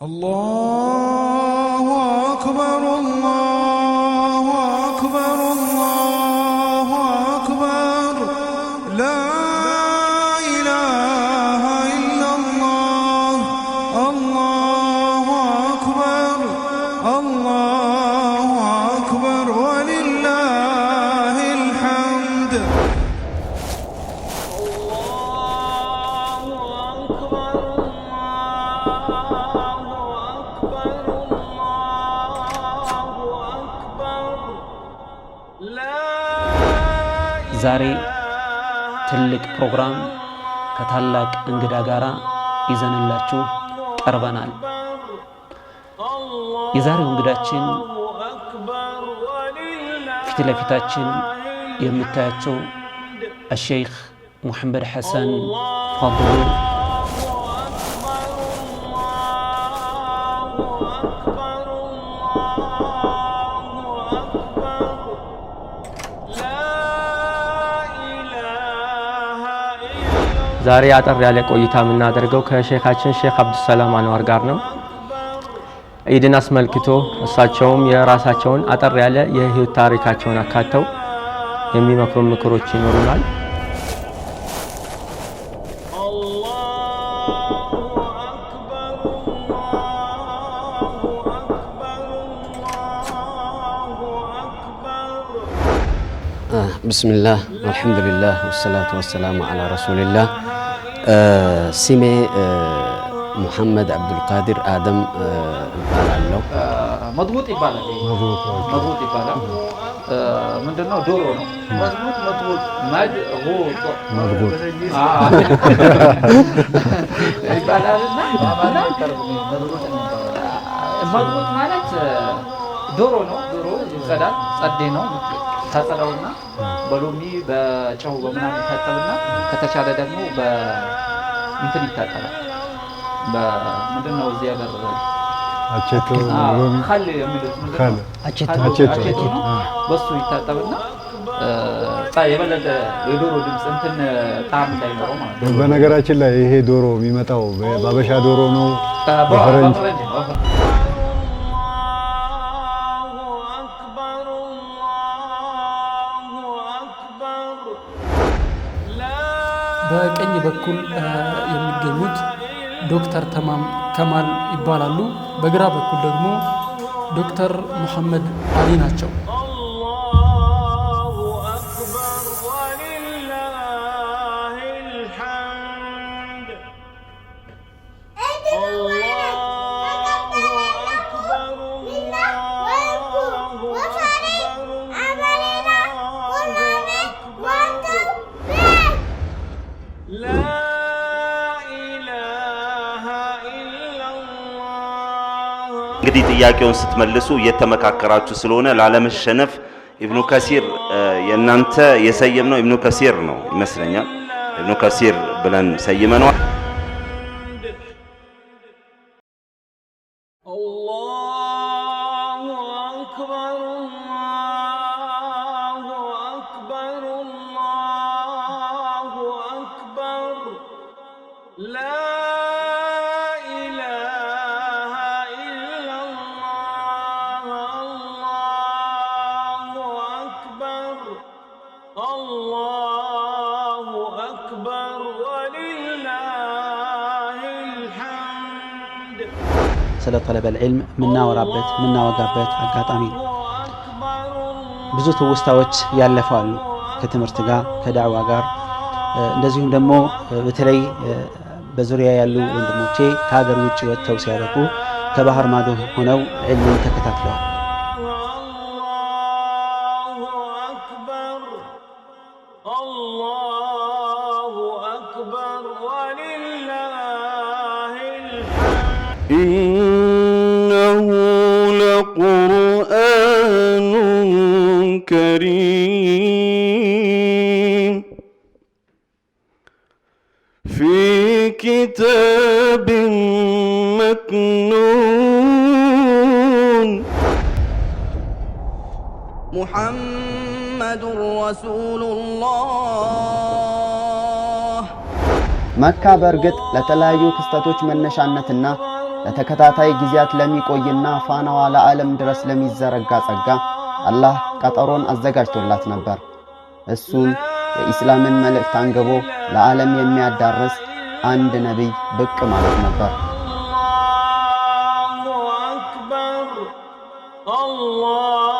الله أكبر الله أكبر الله أكبر لا إله إلا الله الله أكبر الله أكبر ولله الحمد ዛሬ ትልቅ ፕሮግራም ከታላቅ እንግዳ ጋራ ይዘንላችሁ ቀርበናል። የዛሬው እንግዳችን ፊት ለፊታችን የምታያቸው الشيخ محمد حسن فضل ዛሬ አጠር ያለ ቆይታ የምናደርገው ከሼኻችን ሼክ አብዱሰላም አንዋር ጋር ነው። ኢድን አስመልክቶ እሳቸውም የራሳቸውን አጠር ያለ የህይወት ታሪካቸውን አካተው የሚመክሩ ምክሮች ይኖሩናል። بسم الله والحمد لله والصلاة والسلام على رسول الله سمي محمد عبد القادر آدم ይባላልው መድቡጥ ይባላል። መድቡጥ ይባላል። ምንድነው? ዶሮ ነው። መድቡጥ መድቡጥ ይባላልና መድቡጥ ማለት ዶሮ ነው። ዶሮ ይጸዳል። ጸዴ ነው። ታጸዳውና በሎሚ በጨው በመናምን ይታጠብና ከተቻለ ደግሞ በእንትን ይታጠባል። በምንድነው እዚህ ሀገር አቼቶ ካል የሚሉት ምንድነው? አቼቶ በሱ ይታጠብና የበለጠ የዶሮ ድምፅ እንትን ጣዕም እንዳይኖረው ማለት ነው። በነገራችን ላይ ይሄ ዶሮ የሚመጣው በአበሻ ዶሮ ነው በፈረንጅ በቀኝ በኩል የሚገኙት ዶክተር ተማም ከማል ይባላሉ። በግራ በኩል ደግሞ ዶክተር መሐመድ አሊ ናቸው። እንግዲህ ጥያቄውን ስትመልሱ እየተመካከራችሁ ስለሆነ ላለመሸነፍ ኢብኑ ከሲር የናንተ የሰየምነው ኢብኑ ከሲር ነው ይመስለኛል። ኢብኑ ከሲር ብለን ሰይመነዋል። ስለ ጠለበል ዒልም ምናወራበት ምናወጋበት አጋጣሚ ነው። ብዙ ትውስታዎች ያለፋሉ ከትምህርት ጋር ከዳዕዋ ጋር። እንደዚሁም ደግሞ በተለይ በዙሪያ ያሉ ወንድሞቼ ከሀገር ውጭ ወጥተው ሲያበቁ ከባህር ማዶ ሆነው ዒልምን ተከታትለዋል። إنه لقرآن كريم في كتاب مكنون محمد رسول الله መካ በርግጥ ለተለያዩ ክስተቶች መነሻነትና ለተከታታይ ጊዜያት ለሚቆይና ፋናዋ ለዓለም ድረስ ለሚዘረጋ ጸጋ አላህ ቀጠሮን አዘጋጅቶላት ነበር። እሱም የኢስላምን መልእክት አንግቦ ለዓለም የሚያዳርስ አንድ ነብይ ብቅ ማለት ነበር። الله